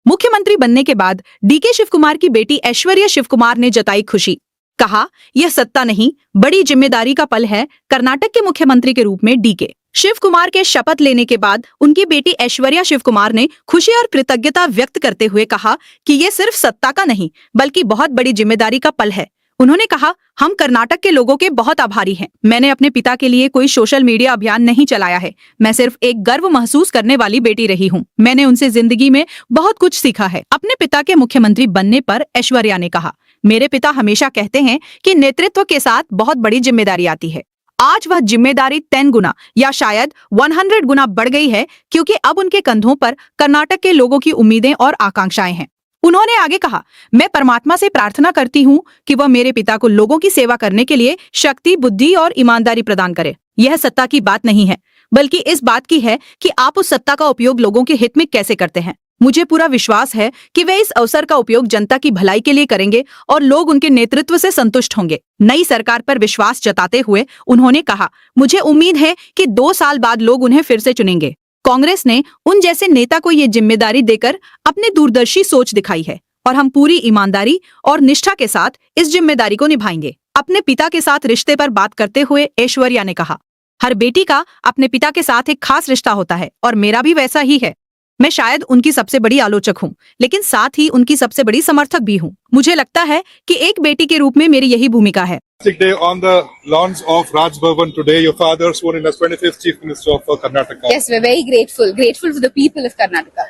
मुख्यमंत्री बनने के बाद डीके शिव कुमार की बेटी ऐश्वर्या शिव कुमार ने जताई खुशी। कहा, यह सत्ता नहीं, बड़ी जिम्मेदारी का पल है कर्नाटक के मुख्यमंत्री के रूप में डीके शिव कुमार के शपथ लेने के बाद उनकी बेटी ऐश्वर्या शिव कुमार ने खुशी और कृतज्ञता व्यक्त करते हुए कहा कि ये सिर्फ सत्ता का नहीं बल्कि बहुत बड़ी जिम्मेदारी का पल है। उन्होंने कहा, हम कर्नाटक के लोगों के बहुत आभारी हैं। मैंने अपने पिता के लिए कोई सोशल मीडिया अभियान नहीं चलाया है। मैं सिर्फ एक गर्व महसूस करने वाली बेटी रही हूँ। मैंने उनसे जिंदगी में बहुत कुछ सीखा है। अपने पिता के मुख्यमंत्री बनने पर ऐश्वर्या ने कहा, मेरे पिता हमेशा कहते हैं कि नेतृत्व के साथ बहुत बड़ी जिम्मेदारी आती है। आज वह जिम्मेदारी 10 गुना या शायद 100 गुना बढ़ गई है, क्योंकि अब उनके कंधों पर कर्नाटक के लोगों की उम्मीदें और आकांक्षाएं हैं। उन्होंने आगे कहा, मैं परमात्मा से प्रार्थना करती हूँ कि वह मेरे पिता को लोगों की सेवा करने के लिए शक्ति, बुद्धि और ईमानदारी प्रदान करे। यह सत्ता की बात नहीं है, बल्कि इस बात की है कि आप उस सत्ता का उपयोग लोगों के हित में कैसे करते हैं। मुझे पूरा विश्वास है कि वे इस अवसर का उपयोग जनता की भलाई के लिए करेंगे और लोग उनके नेतृत्व से संतुष्ट होंगे। नई सरकार पर विश्वास जताते हुए उन्होंने कहा, मुझे उम्मीद है कि 2 साल बाद लोग उन्हें फिर से चुनेंगे। कांग्रेस ने उन जैसे नेता को ये जिम्मेदारी देकर अपनी दूरदर्शी सोच दिखाई है और हम पूरी ईमानदारी और निष्ठा के साथ इस जिम्मेदारी को निभाएंगे। अपने पिता के साथ रिश्ते पर बात करते हुए ऐश्वर्या ने कहा, हर बेटी का अपने पिता के साथ एक खास रिश्ता होता है और मेरा भी वैसा ही है। मैं शायद उनकी सबसे बड़ी आलोचक हूँ, लेकिन साथ ही उनकी सबसे बड़ी समर्थक भी हूँ। मुझे लगता है कि एक बेटी के रूप में मेरी यही भूमिका है। Day on the launch of Raj Bhavan today, your father sworn in as 25th Chief Minister of Karnataka. Yes, we're very grateful for the people of Karnataka.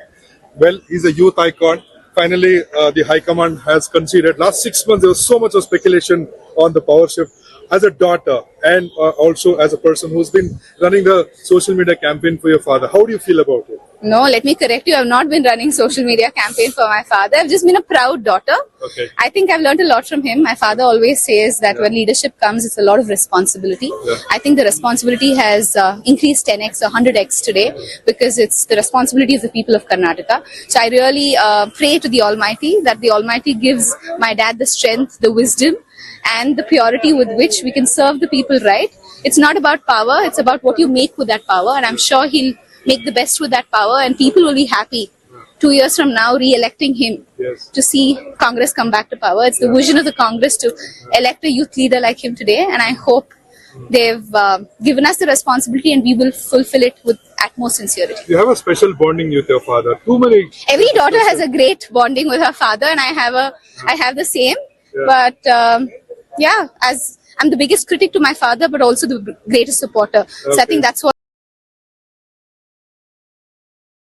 Well, he's a youth icon. Finally, the High Command has conceded. Last 6 months, there was so much of speculation on the power shift. As a daughter and also as a person who's been running the social media campaign for your father, how do you feel about it? No, let me correct you. I've not been running social media campaign for my father. I've just been a proud daughter. Okay. I think I've learned a lot from him. My father always says that when leadership comes, it's a lot of responsibility. Yeah. I think the responsibility has increased 10x or 100x today because it's the responsibility of the people of Karnataka. So I really pray to the Almighty that the Almighty gives my dad the strength, the wisdom, and the purity with which we can serve the people right. It's not about power, it's about what you make with that power, and I'm sure he'll make the best with that power, and people will be happy 2 years from now re-electing him. Yes. To see Congress come back to power. It's the vision of the Congress to elect a youth leader like him today, and I hope they've given us the responsibility and we will fulfill it with utmost sincerity. You have a special bonding with your father. Every daughter has a great bonding with her father, and I have the same. Yeah. But as I'm the biggest critic to my father, but also the greatest supporter. Okay. So I think that's what